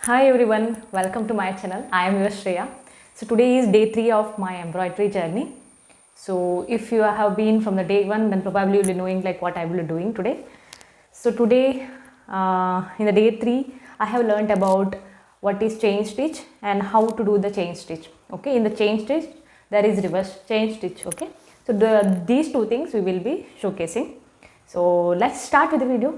Hi everyone, welcome to my channel. I am your Shreya. So today is day 3 of my embroidery journey. So if you have been from the day 1, then probably you'll be knowing like what I will be doing today. So today in the day 3, I have learned about what is chain stitch and how to do the chain stitch. Okay, in the chain stitch there is reverse chain stitch. Okay, so these two things we will be showcasing. So let's start with the video.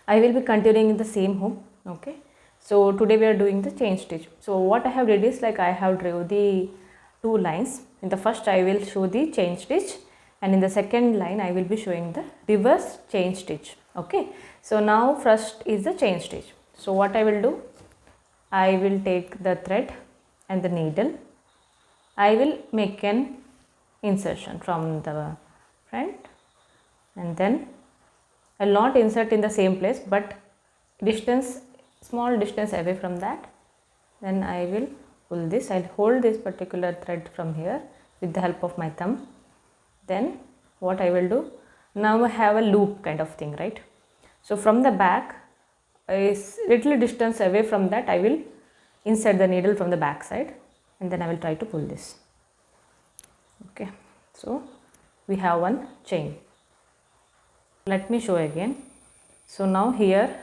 I will be continuing in the same home. Okay, so today we are doing the chain stitch. So what I have did is like I have drew the two lines. In the first I will show the chain stitch, and in the second line I will be showing the reverse chain stitch. Okay, so now first is the chain stitch. So what I will do, I will take the thread and the needle. I will make an insertion from the front, and then I will not insert in the same place, but small distance away from that. Then I will pull this. I will hold this particular thread from here with the help of my thumb. Then what I will do, now I have a loop kind of thing, right? So from the back, is little distance away from that, I will insert the needle from the back side, and then I will try to pull this. Okay, so we have one chain. Let me show again. So now here,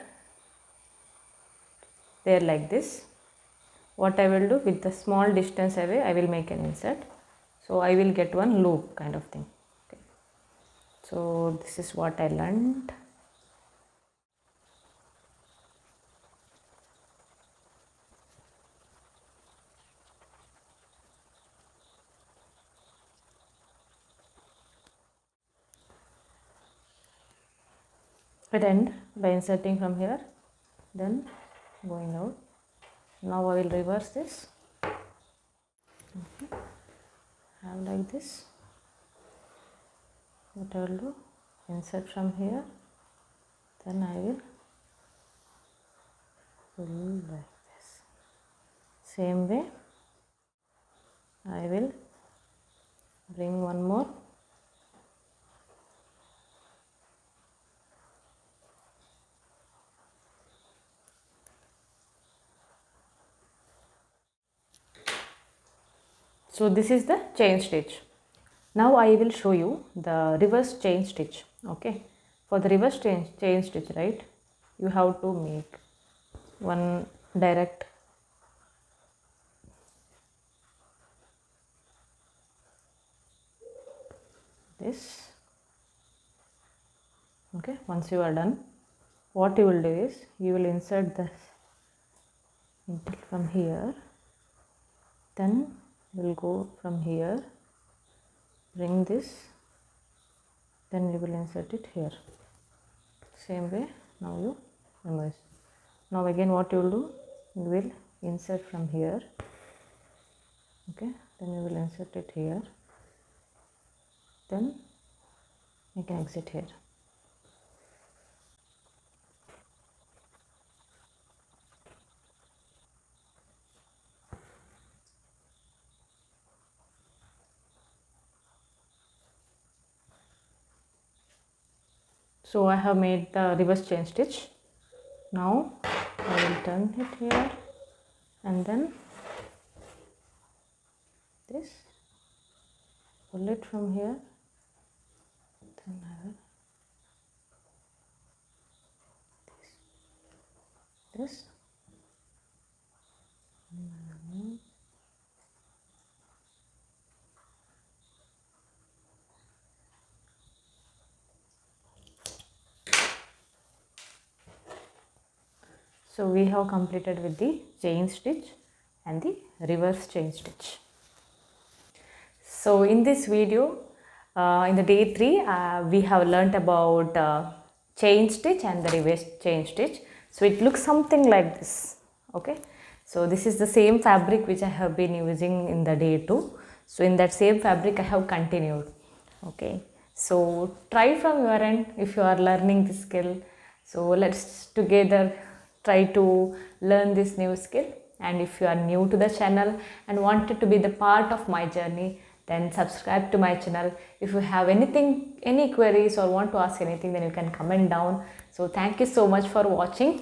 there like this. What I will do, with the small distance away, I will make an insert. So I will get one loop kind of thing. Okay. So this is what I learned. It end by inserting from here, then going out. Now I will reverse this. Okay. Have like this. What I will do, insert from here, then I will pull like this. Same way I will bring one more. So this is the chain stitch. Now I will show you the reverse chain stitch. Okay, for the reverse chain stitch, right, you have to make one direct this. Okay, once you are done, what you will do is you will insert this needle from here, then you will go from here, bring this, then you will insert it here. Same way now you remove. Now again what you will do, you will insert from here. Okay, then you will insert it here, then you can exit here. So I have made the reverse chain stitch. Now I will turn it here, and then this, pull it from here, then I will this. So we have completed with the chain stitch and the reverse chain stitch. So in this video, in the day 3, we have learnt about chain stitch and the reverse chain stitch. So it looks something like this. Okay, so this is the same fabric which I have been using in the day 2. So in that same fabric I have continued. Okay, so try from your end if you are learning this skill. So let's together try to learn this new skill. And if you are new to the channel and wanted to be the part of my journey, then subscribe to my channel. If you have any queries or want to ask anything, then you can comment down. So thank you so much for watching.